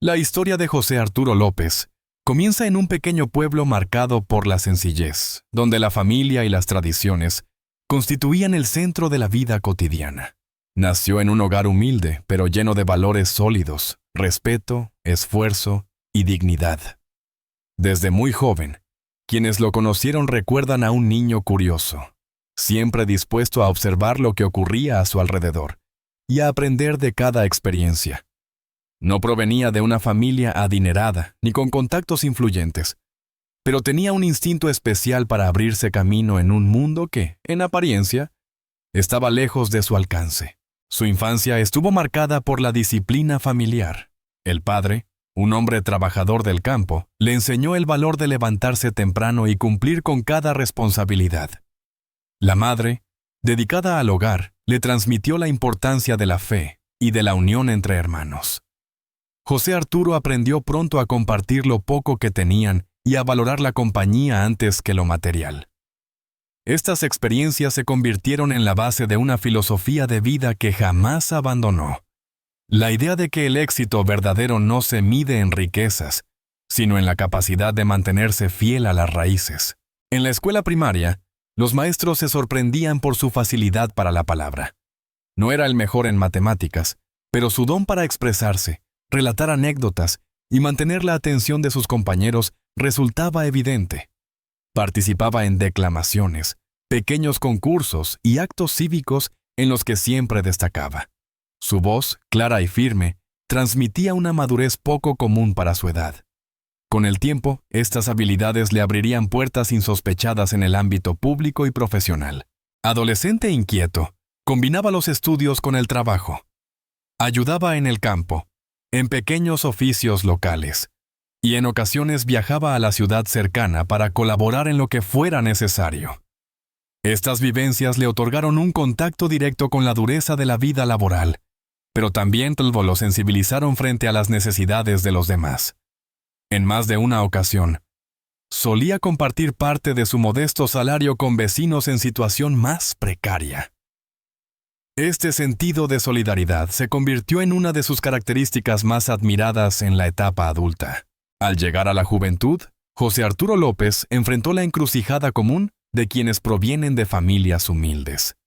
La historia de José Arturo López comienza en un pequeño pueblo marcado por la sencillez, donde la familia y las tradiciones constituían el centro de la vida cotidiana. Nació en un hogar humilde, pero lleno de valores sólidos, respeto, esfuerzo y dignidad. Desde muy joven, quienes lo conocieron recuerdan a un niño curioso, siempre dispuesto a observar lo que ocurría a su alrededor y a aprender de cada experiencia. No provenía de una familia adinerada ni con contactos influyentes, pero tenía un instinto especial para abrirse camino en un mundo que, en apariencia, estaba lejos de su alcance. Su infancia estuvo marcada por la disciplina familiar. El padre, un hombre trabajador del campo, le enseñó el valor de levantarse temprano y cumplir con cada responsabilidad. La madre, dedicada al hogar, le transmitió la importancia de la fe y de la unión entre hermanos. José Arturo aprendió pronto a compartir lo poco que tenían y a valorar la compañía antes que lo material. Estas experiencias se convirtieron en la base de una filosofía de vida que jamás abandonó. La idea de que el éxito verdadero no se mide en riquezas, sino en la capacidad de mantenerse fiel a las raíces. En la escuela primaria, los maestros se sorprendían por su facilidad para la palabra. No era el mejor en matemáticas, pero su don para expresarse, relatar anécdotas y mantener la atención de sus compañeros resultaba evidente. Participaba en declamaciones, pequeños concursos y actos cívicos en los que siempre destacaba. Su voz, clara y firme, transmitía una madurez poco común para su edad. Con el tiempo, estas habilidades le abrirían puertas insospechadas en el ámbito público y profesional. Adolescente inquieto, combinaba los estudios con el trabajo. Ayudaba en el campo, en pequeños oficios locales, y en ocasiones viajaba a la ciudad cercana para colaborar en lo que fuera necesario. Estas vivencias le otorgaron un contacto directo con la dureza de la vida laboral, pero también lo sensibilizaron frente a las necesidades de los demás. En más de una ocasión, solía compartir parte de su modesto salario con vecinos en situación más precaria. Este sentido de solidaridad se convirtió en una de sus características más admiradas en la etapa adulta. Al llegar a la juventud, José Arturo López enfrentó la encrucijada común de quienes provienen de familias humildes.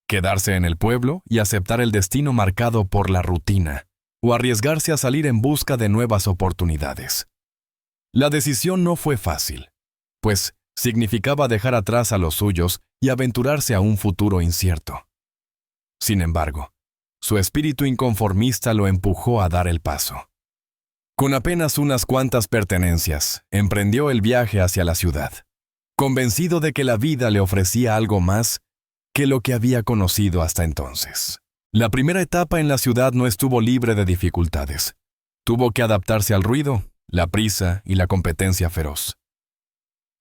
Quedarse en el pueblo y aceptar el destino marcado por la rutina, o arriesgarse a salir en busca de nuevas oportunidades. La decisión no fue fácil, pues significaba dejar atrás a los suyos y aventurarse a un futuro incierto. Sin embargo, su espíritu inconformista lo empujó a dar el paso. Con apenas unas cuantas pertenencias, emprendió el viaje hacia la ciudad, convencido de que la vida le ofrecía algo más que lo que había conocido hasta entonces. La primera etapa en la ciudad no estuvo libre de dificultades. Tuvo que adaptarse al ruido, la prisa y la competencia feroz.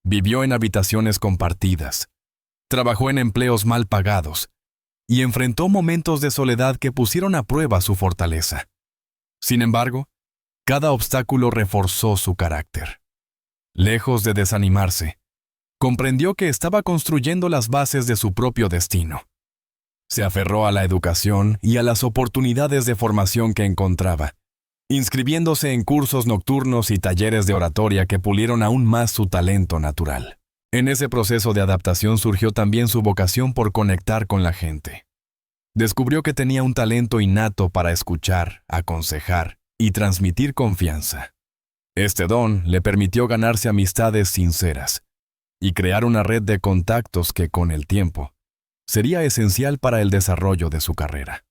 Vivió en habitaciones compartidas, trabajó en empleos mal pagados y enfrentó momentos de soledad que pusieron a prueba su fortaleza. Sin embargo, cada obstáculo reforzó su carácter. Lejos de desanimarse, comprendió que estaba construyendo las bases de su propio destino. Se aferró a la educación y a las oportunidades de formación que encontraba, inscribiéndose en cursos nocturnos y talleres de oratoria que pulieron aún más su talento natural. En ese proceso de adaptación surgió también su vocación por conectar con la gente. Descubrió que tenía un talento innato para escuchar, aconsejar y transmitir confianza. Este don le permitió ganarse amistades sinceras y crear una red de contactos que, con el tiempo, sería esencial para el desarrollo de su carrera.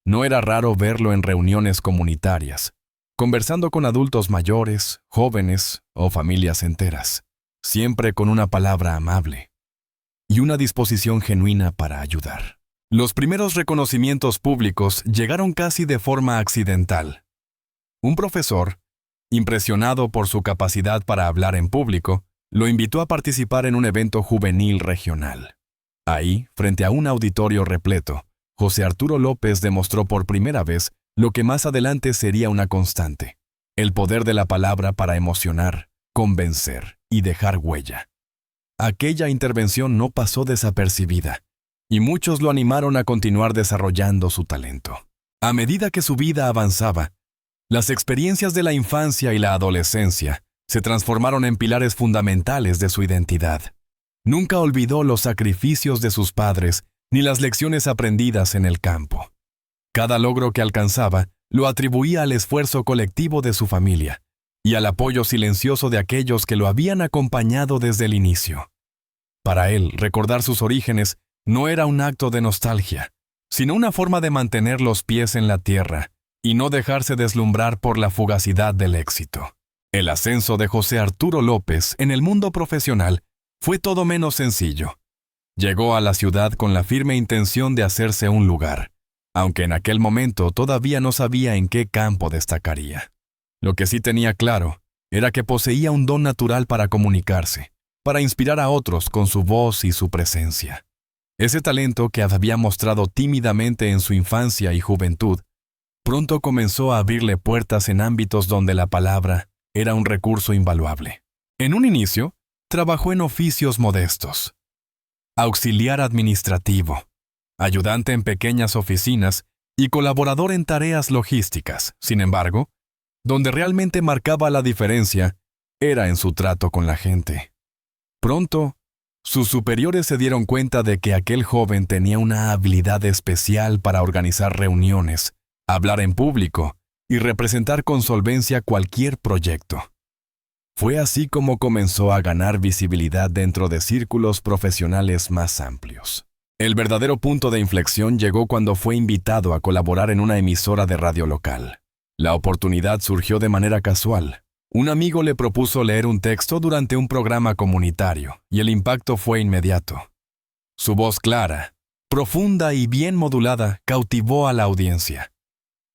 No era raro verlo en reuniones comunitarias, conversando con adultos mayores, jóvenes o familias enteras, siempre con una palabra amable y una disposición genuina para ayudar. Los primeros reconocimientos públicos llegaron casi de forma accidental. Un profesor, impresionado por su capacidad para hablar en público, lo invitó a participar en un evento juvenil regional. Ahí, frente a un auditorio repleto, José Arturo López demostró por primera vez lo que más adelante sería una constante: el poder de la palabra para emocionar, convencer y dejar huella. Aquella intervención no pasó desapercibida, y muchos lo animaron a continuar desarrollando su talento. A medida que su vida avanzaba, Las experiencias de la infancia y la adolescencia se transformaron en pilares fundamentales de su identidad. Nunca olvidó los sacrificios de sus padres ni las lecciones aprendidas en el campo. Cada logro que alcanzaba lo atribuía al esfuerzo colectivo de su familia y al apoyo silencioso de aquellos que lo habían acompañado desde el inicio. Para él, recordar sus orígenes no era un acto de nostalgia, sino una forma de mantener los pies en la tierra y no dejarse deslumbrar por la fugacidad del éxito. El ascenso de José Arturo López en el mundo profesional fue todo menos sencillo. Llegó a la ciudad con la firme intención de hacerse un lugar, aunque en aquel momento todavía no sabía en qué campo destacaría. Lo que sí tenía claro era que poseía un don natural para comunicarse, para inspirar a otros con su voz y su presencia. Ese talento que había mostrado tímidamente en su infancia y juventud, pronto comenzó a abrirle puertas en ámbitos donde la palabra era un recurso invaluable. En un inicio, trabajó en oficios modestos: auxiliar administrativo, ayudante en pequeñas oficinas y colaborador en tareas logísticas. Sin embargo, donde realmente marcaba la diferencia era en su trato con la gente. Pronto, sus superiores se dieron cuenta de que aquel joven tenía una habilidad especial para organizar reuniones, hablar en público y representar con solvencia cualquier proyecto. Fue así como comenzó a ganar visibilidad dentro de círculos profesionales más amplios. El verdadero punto de inflexión llegó cuando fue invitado a colaborar en una emisora de radio local. La oportunidad surgió de manera casual. Un amigo le propuso leer un texto durante un programa comunitario, y el impacto fue inmediato. Su voz clara, profunda y bien modulada cautivó a la audiencia.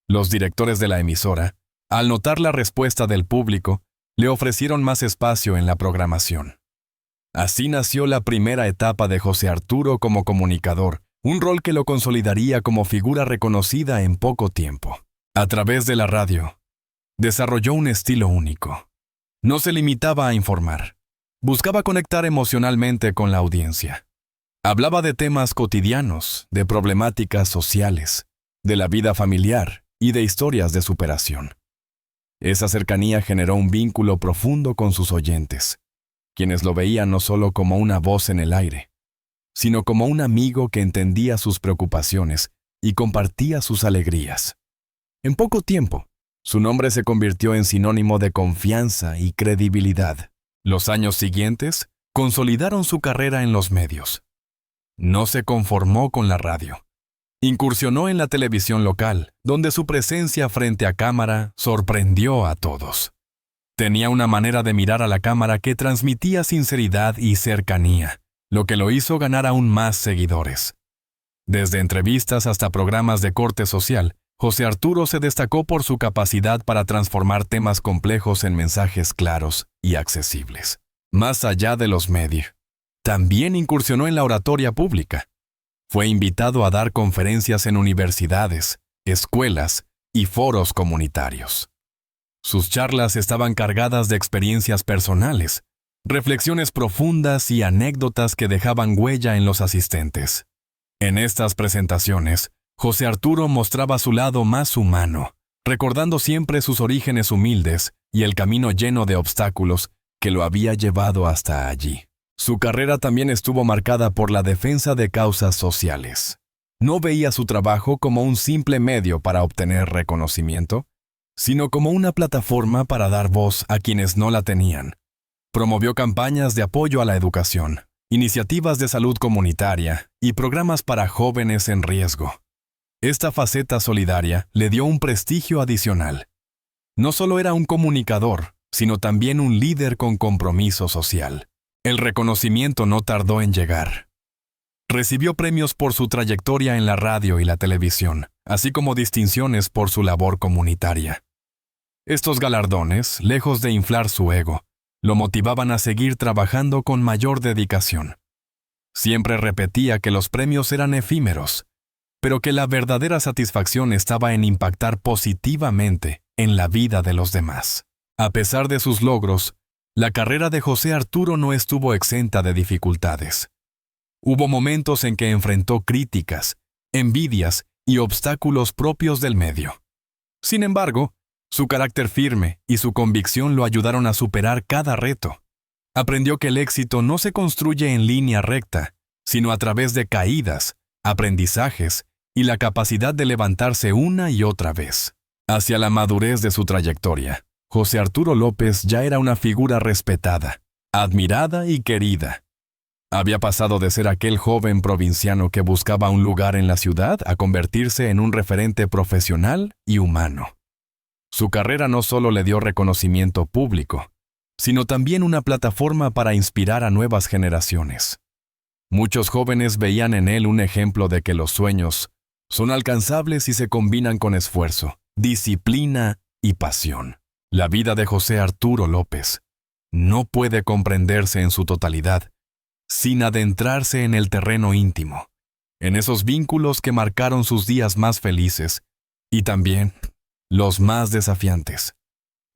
Los directores de la emisora, al notar la respuesta del público, le ofrecieron más espacio en la programación. Así nació la primera etapa de José Arturo como comunicador, un rol que lo consolidaría como figura reconocida en poco tiempo. A través de la radio, desarrolló un estilo único. No se limitaba a informar. Buscaba conectar emocionalmente con la audiencia. Hablaba de temas cotidianos, de problemáticas sociales, de la vida familiar y de historias de superación. Esa cercanía generó un vínculo profundo con sus oyentes, quienes lo veían no solo como una voz en el aire, sino como un amigo que entendía sus preocupaciones y compartía sus alegrías. En poco tiempo, su nombre se convirtió en sinónimo de confianza y credibilidad. Los años siguientes consolidaron su carrera en los medios. No se conformó con la radio. Incursionó en la televisión local, donde su presencia frente a cámara sorprendió a todos. Tenía una manera de mirar a la cámara que transmitía sinceridad y cercanía, lo que lo hizo ganar aún más seguidores. Desde entrevistas hasta programas de corte social, José Arturo se destacó por su capacidad para transformar temas complejos en mensajes claros y accesibles. Más allá de los medios, también incursionó en la oratoria pública. Fue invitado a dar conferencias en universidades, escuelas y foros comunitarios. Sus charlas estaban cargadas de experiencias personales, reflexiones profundas y anécdotas que dejaban huella en los asistentes. En estas presentaciones, José Arturo mostraba su lado más humano, recordando siempre sus orígenes humildes y el camino lleno de obstáculos que lo había llevado hasta allí. Su carrera también estuvo marcada por la defensa de causas sociales. No veía su trabajo como un simple medio para obtener reconocimiento, sino como una plataforma para dar voz a quienes no la tenían. Promovió campañas de apoyo a la educación, iniciativas de salud comunitaria y programas para jóvenes en riesgo. Esta faceta solidaria le dio un prestigio adicional. No solo era un comunicador, sino también un líder con compromiso social. El reconocimiento no tardó en llegar. Recibió premios por su trayectoria en la radio y la televisión, así como distinciones por su labor comunitaria. Estos galardones, lejos de inflar su ego, lo motivaban a seguir trabajando con mayor dedicación. Siempre repetía que los premios eran efímeros, pero que la verdadera satisfacción estaba en impactar positivamente en la vida de los demás. A pesar de sus logros, la carrera de José Arturo no estuvo exenta de dificultades. Hubo momentos en que enfrentó críticas, envidias y obstáculos propios del medio. Sin embargo, Su carácter firme y su convicción lo ayudaron a superar cada reto. Aprendió que el éxito no se construye en línea recta, sino a través de caídas, aprendizajes y la capacidad de levantarse una y otra vez. Hacia la madurez de su trayectoria, José Arturo López ya era una figura respetada, admirada y querida. Había pasado de ser aquel joven provinciano que buscaba un lugar en la ciudad a convertirse en un referente profesional y humano. Su carrera no solo le dio reconocimiento público, sino también una plataforma para inspirar a nuevas generaciones. Muchos jóvenes veían en él un ejemplo de que los sueños son alcanzables si se combinan con esfuerzo, disciplina y pasión. La vida de José Arturo López no puede comprenderse en su totalidad sin adentrarse en el terreno íntimo, en esos vínculos que marcaron sus días más felices y también los más desafiantes.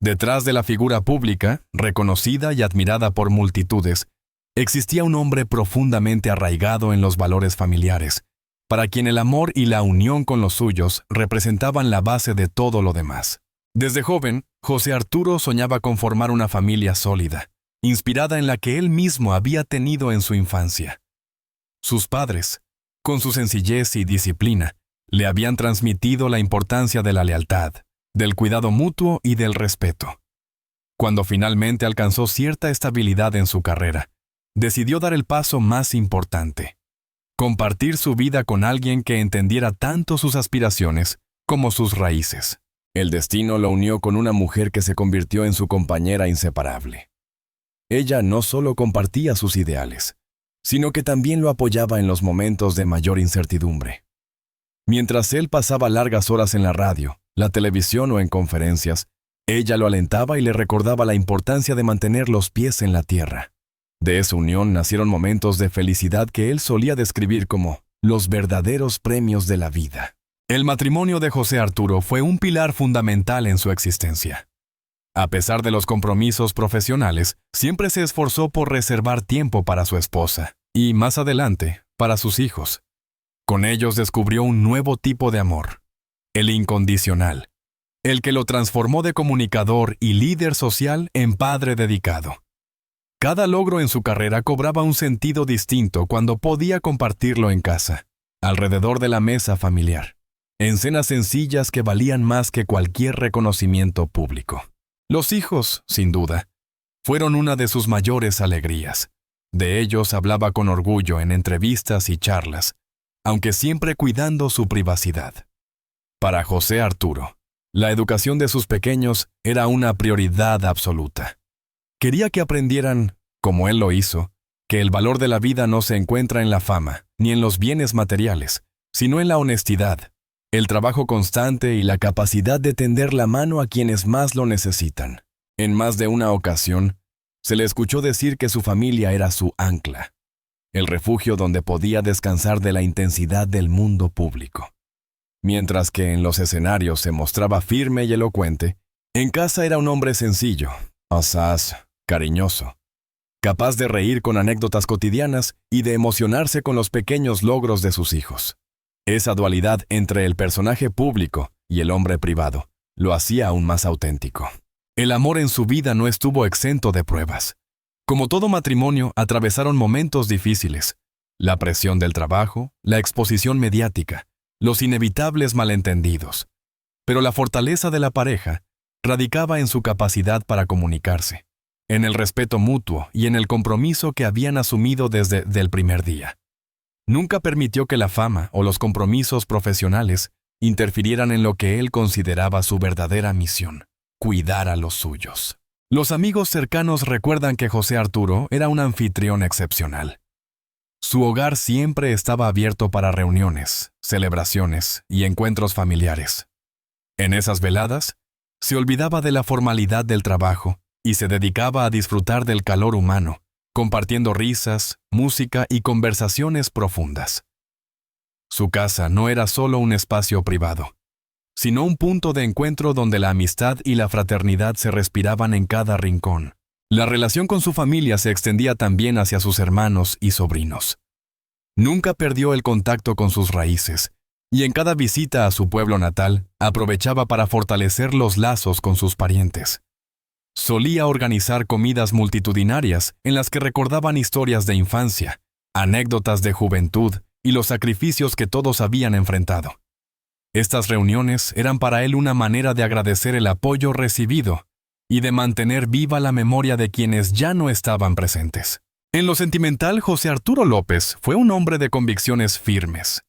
Detrás de la figura pública, reconocida y admirada por multitudes, existía un hombre profundamente arraigado en los valores familiares, para quien el amor y la unión con los suyos representaban la base de todo lo demás. Desde joven, José Arturo soñaba con formar una familia sólida, inspirada en la que él mismo había tenido en su infancia. Sus padres, con su sencillez y disciplina, le habían transmitido la importancia de la lealtad, del cuidado mutuo y del respeto. Cuando finalmente alcanzó cierta estabilidad en su carrera, decidió dar el paso más importante: compartir su vida con alguien que entendiera tanto sus aspiraciones como sus raíces. El destino lo unió con una mujer que se convirtió en su compañera inseparable. Ella no solo compartía sus ideales, sino que también lo apoyaba en los momentos de mayor incertidumbre. Mientras él pasaba largas horas en la radio, la televisión o en conferencias, ella lo alentaba y le recordaba la importancia de mantener los pies en la tierra. De esa unión nacieron momentos de felicidad que él solía describir como los verdaderos premios de la vida. El matrimonio de José Arturo fue un pilar fundamental en su existencia. A pesar de los compromisos profesionales, siempre se esforzó por reservar tiempo para su esposa y, más adelante, para sus hijos. Con ellos descubrió un nuevo tipo de amor, el incondicional, el que lo transformó de comunicador y líder social en padre dedicado. Cada logro en su carrera cobraba un sentido distinto cuando podía compartirlo en casa, alrededor de la mesa familiar, en cenas sencillas que valían más que cualquier reconocimiento público. Los hijos, sin duda, fueron una de sus mayores alegrías. De ellos hablaba con orgullo en entrevistas y charlas, aunque siempre cuidando su privacidad. Para José Arturo, la educación de sus pequeños era una prioridad absoluta. Quería que aprendieran, como él lo hizo, que el valor de la vida no se encuentra en la fama, ni en los bienes materiales, sino en la honestidad, el trabajo constante y la capacidad de tender la mano a quienes más lo necesitan. En más de una ocasión, se le escuchó decir que su familia era su ancla, el refugio donde podía descansar de la intensidad del mundo público. Mientras que en los escenarios se mostraba firme y elocuente, en casa era un hombre sencillo, asaz, cariñoso, capaz de reír con anécdotas cotidianas y de emocionarse con los pequeños logros de sus hijos. Esa dualidad entre el personaje público y el hombre privado lo hacía aún más auténtico. El amor en su vida no estuvo exento de pruebas. Como todo matrimonio, atravesaron momentos difíciles: la presión del trabajo, la exposición mediática, los inevitables malentendidos. Pero la fortaleza de la pareja radicaba en su capacidad para comunicarse, en el respeto mutuo y en el compromiso que habían asumido desde el primer día. Nunca permitió que la fama o los compromisos profesionales interfirieran en lo que él consideraba su verdadera misión: cuidar a los suyos. Los amigos cercanos recuerdan que José Arturo era un anfitrión excepcional. Su hogar siempre estaba abierto para reuniones, celebraciones y encuentros familiares. En esas veladas, se olvidaba de la formalidad del trabajo y se dedicaba a disfrutar del calor humano, compartiendo risas, música y conversaciones profundas. Su casa no era solo un espacio privado, sino un punto de encuentro donde la amistad y la fraternidad se respiraban en cada rincón. La relación con su familia se extendía también hacia sus hermanos y sobrinos. Nunca perdió el contacto con sus raíces, y en cada visita a su pueblo natal aprovechaba para fortalecer los lazos con sus parientes. Solía organizar comidas multitudinarias en las que recordaban historias de infancia, anécdotas de juventud y los sacrificios que todos habían enfrentado. Estas reuniones eran para él una manera de agradecer el apoyo recibido y de mantener viva la memoria de quienes ya no estaban presentes. En lo sentimental, José Arturo López fue un hombre de convicciones firmes.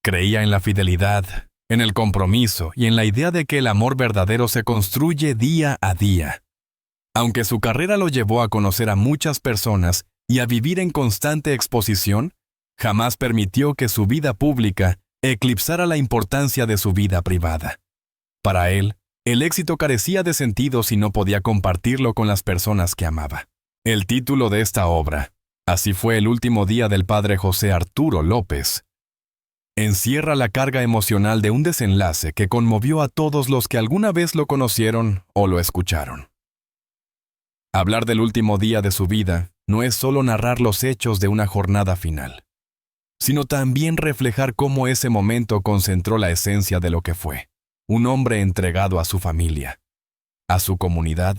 Creía en la fidelidad, en el compromiso y en la idea de que el amor verdadero se construye día a día. Aunque su carrera lo llevó a conocer a muchas personas y a vivir en constante exposición, jamás permitió que su vida pública eclipsara la importancia de su vida privada. Para él, el éxito carecía de sentido si no podía compartirlo con las personas que amaba. El título de esta obra, Así fue el último día del padre José Arturo López, encierra la carga emocional de un desenlace que conmovió a todos los que alguna vez lo conocieron o lo escucharon. Hablar del último día de su vida no es solo narrar los hechos de una jornada final, sino también reflejar cómo ese momento concentró la esencia de lo que fue, un hombre entregado a su familia, a su comunidad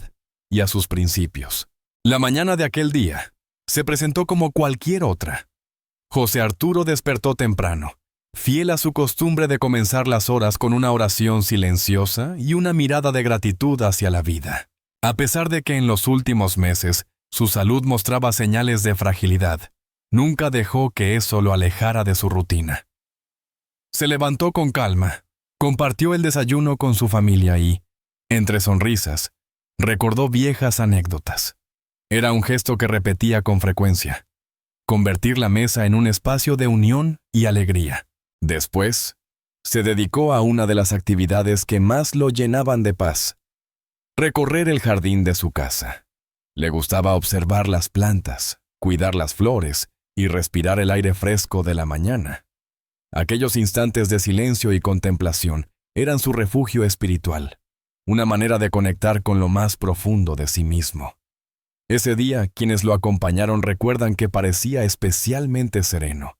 y a sus principios. La mañana de aquel día se presentó como cualquier otra. José Arturo despertó temprano, fiel a su costumbre de comenzar las horas con una oración silenciosa y una mirada de gratitud hacia la vida. A pesar de que en los últimos meses su salud mostraba señales de fragilidad, nunca dejó que eso lo alejara de su rutina. Se levantó con calma, compartió el desayuno con su familia y, entre sonrisas, recordó viejas anécdotas. Era un gesto que repetía con frecuencia: convertir la mesa en un espacio de unión y alegría. Después, se dedicó a una de las actividades que más lo llenaban de paz: recorrer el jardín de su casa. Le gustaba observar las plantas, cuidar las flores y respirar el aire fresco de la mañana. Aquellos instantes de silencio y contemplación eran su refugio espiritual, una manera de conectar con lo más profundo de sí mismo. Ese día, quienes lo acompañaron recuerdan que parecía especialmente sereno,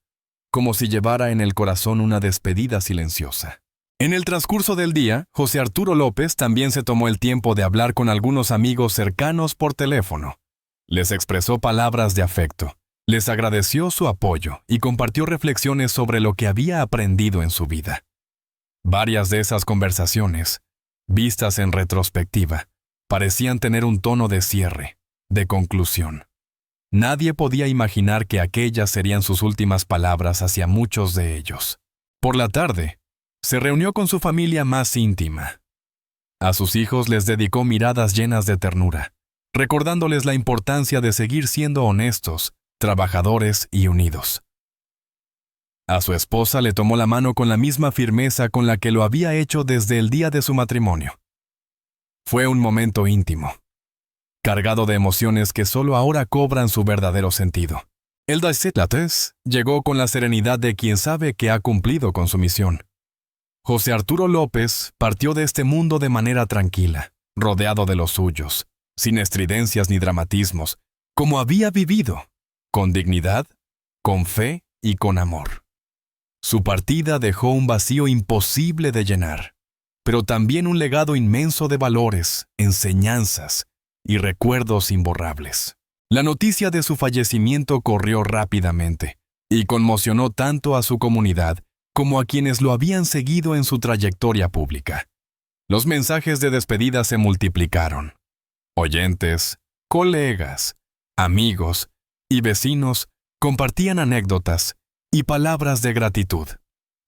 como si llevara en el corazón una despedida silenciosa. En el transcurso del día, José Arturo López también se tomó el tiempo de hablar con algunos amigos cercanos por teléfono. Les expresó palabras de afecto, les agradeció su apoyo y compartió reflexiones sobre lo que había aprendido en su vida. Varias de esas conversaciones, vistas en retrospectiva, parecían tener un tono de cierre, de conclusión. Nadie podía imaginar que aquellas serían sus últimas palabras hacia muchos de ellos. Por la tarde, se reunió con su familia más íntima. A sus hijos les dedicó miradas llenas de ternura, recordándoles la importancia de seguir siendo honestos, trabajadores y unidos. A su esposa le tomó la mano con la misma firmeza con la que lo había hecho desde el día de su matrimonio. Fue un momento íntimo, cargado de emociones que solo ahora cobran su verdadero sentido. El Daceslates llegó con la serenidad de quien sabe que ha cumplido con su misión. José Arturo López partió de este mundo de manera tranquila, rodeado de los suyos, sin estridencias ni dramatismos, como había vivido, con dignidad, con fe y con amor. Su partida dejó un vacío imposible de llenar, pero también un legado inmenso de valores, enseñanzas y recuerdos imborrables. La noticia de su fallecimiento corrió rápidamente y conmocionó tanto a su comunidad como a quienes lo habían seguido en su trayectoria pública. Los mensajes de despedida se multiplicaron. Oyentes, colegas, amigos y vecinos compartían anécdotas y palabras de gratitud.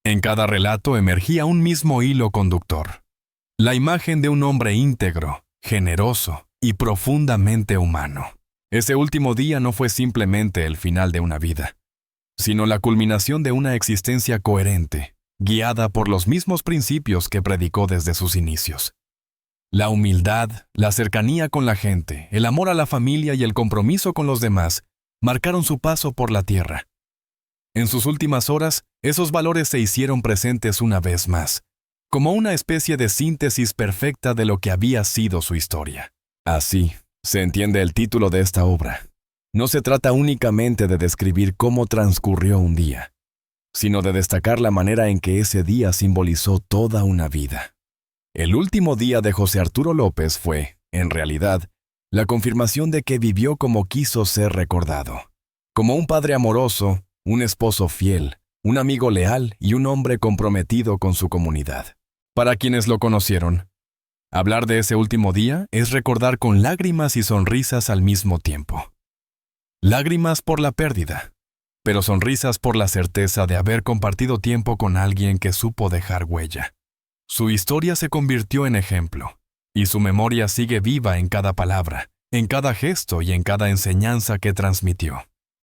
En cada relato emergía un mismo hilo conductor: la imagen de un hombre íntegro, generoso y profundamente humano. Ese último día no fue simplemente el final de una vida, sino la culminación de una existencia coherente, guiada por los mismos principios que predicó desde sus inicios. La humildad, la cercanía con la gente, el amor a la familia y el compromiso con los demás marcaron su paso por la tierra. En sus últimas horas, esos valores se hicieron presentes una vez más, como una especie de síntesis perfecta de lo que había sido su historia. Así se entiende el título de esta obra. No se trata únicamente de describir cómo transcurrió un día, sino de destacar la manera en que ese día simbolizó toda una vida. El último día de José Arturo López fue, en realidad, la confirmación de que vivió como quiso ser recordado, como un padre amoroso, un esposo fiel, un amigo leal y un hombre comprometido con su comunidad. Para quienes lo conocieron, hablar de ese último día es recordar con lágrimas y sonrisas al mismo tiempo. Lágrimas por la pérdida, pero sonrisas por la certeza de haber compartido tiempo con alguien que supo dejar huella. Su historia se convirtió en ejemplo, y su memoria sigue viva en cada palabra, en cada gesto y en cada enseñanza que transmitió.